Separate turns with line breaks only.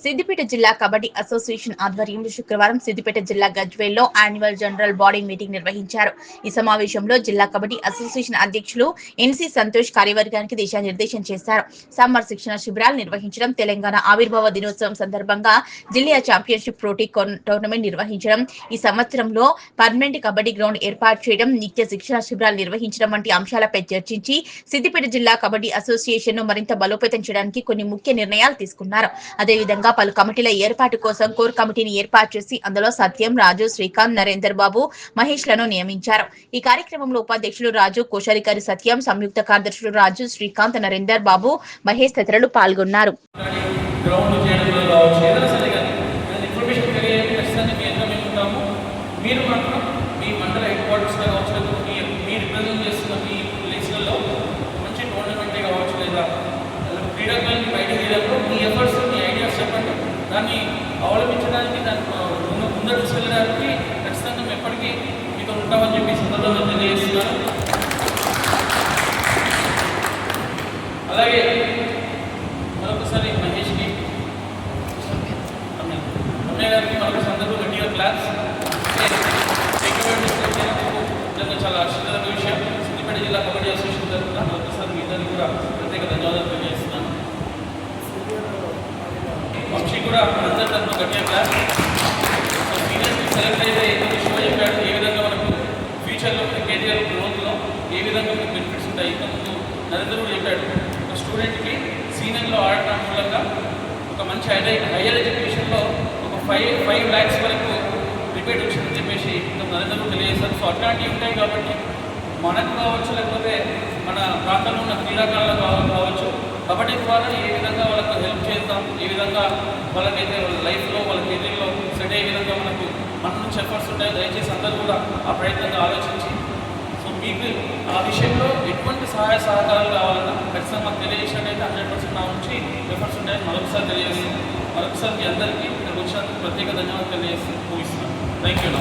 సిద్దిపేట జిల్లా కబడ్డీ అసోసియేషన్ ఆధ్వర్యంలో శుక్రవారం సిద్దిపేట జిల్లా గజ్వేల్లో యాన్యువల్ జనరల్ బాడీ మీటింగ్ నిర్వహించారు. ఈ సమావేశంలో జిల్లా కబడ్డీ అసోసియేషన్ అధ్యక్షులు ఎన్సీ సంతోష్ కార్యవర్గానికి దిశానిర్దేశం చేశారు. సమ్మర్ శిక్షణ శిబిరాలు నిర్వహించడం, తెలంగాణ ఆవిర్భావ దినోత్సవం సందర్భంగా జిల్లా ఛాంపియన్షిప్ ప్రోటీ టోర్నమెంట్ నిర్వహించడం, ఈ సంవత్సరంలో పర్మనెంట్ కబడ్డీ గ్రౌండ్ ఏర్పాటు చేయడం, నిత్య శిక్షణ శిబిరాలు నిర్వహించడం వంటి అంశాలపై చర్చించి సిద్దిపేట జిల్లా కబడ్డీ అసోసియేషన్ ను మరింత బలోపేతం చేయడానికి కొన్ని ముఖ్య నిర్ణయాలు తీసుకున్నారు. అదేవిధంగా పలు కమిటీల ఏర్పాటు కోసం కోర్ కమిటీని ఏర్పాటు చేసి అందులో సత్యం, రాజు, శ్రీకాంత్, నరేందర్ బాబు, మహేష్ లను నియమించారు. ఈ కార్యక్రమంలో ఉపాధ్యక్షులు రాజు, కోశాధికారి సత్యం, సంయుక్త కార్యదర్శులు రాజు, శ్రీకాంత్, నరేందర్ బాబు, మహేష్ తదితరులు పాల్గొన్నారు.
దాన్ని అవలంబించడానికి ముందర తీసుకెళ్ళడానికి ఖచ్చితంగా మేము ఎప్పటికీ మీతో ఉంటామని చెప్పి సందర్భంగా తెలియజేస్తున్నాను. అలాగే మరొకసారి మహేష్కి, అన్నయ్య గారికి మరొక సందర్భం గట్టిగా క్లాస్ నిజంగా చాలా హర్షికరమైన విషయం. సిద్దిపేట జిల్లా కబడ్డీ అసోసియేషన్ తరఫున మరొకసారి మీ ఇద్దరికి కూడా ప్రత్యేక ధన్యవాదాలు తెలియజేస్తున్నాను. వంశీ కూడా అందరి తరఫున గట్టిగా క్లాస్. సీనియర్స్కి సెలెక్ట్ అయితే షో చెప్పాడు ఏ విధంగా మనకు ఫ్యూచర్లో మన కెరియర్ గ్రోత్లో ఏ విధంగా మనకు బెనిఫిట్స్ ఉంటాయి. ఇంతకుముందు నరేంద్ర కూడా చెప్పాడు, ఒక స్టూడెంట్కి సీనియర్లో ఆడటం మూలంగా ఒక మంచి హైయర్ ఎడ్యుకేషన్లో ఒక 5 lakhs వరకు రిపేట్ వచ్చిందని చెప్పేసి నరేంద్ర కూడా తెలియజేశారు. సో అట్లాంటివి ఉంటాయి కాబట్టి మనకు కావచ్చు, లేకపోతే మన ప్రాంతంలో ఉన్న క్రీడాకారులకు కావచ్చు, కబడ్డీ ద్వారా ఏ విధంగా వాళ్ళకు హెల్ప్ చేద్దాం, ఏ విధంగా వాళ్ళకైతే వాళ్ళ లైఫ్లో వాళ్ళ కెరీర్లో సెట్ అయ్యే విధంగా మనకు మన నుంచి ఎఫర్ట్స్ ఉంటాయి. దయచేసి అందరూ కూడా ఆ ప్రయత్నంగా ఆలోచించి, సో మీకు ఆ విషయంలో ఎటువంటి సహాయ సహకారాలు కావాలన్నా ఖచ్చితంగా మాకు తెలియజేసినట్టయితే 100% నా నుంచి ఎఫర్ట్స్ ఉంటాయని మరొకసారి తెలియజేస్తాను. మరొకసారి మీ అందరికీ ఇక్కడ వచ్చినందుకు ప్రత్యేక ధన్యవాదాలు తెలియజేస్తూ ముగిస్తున్నాను. Thank you.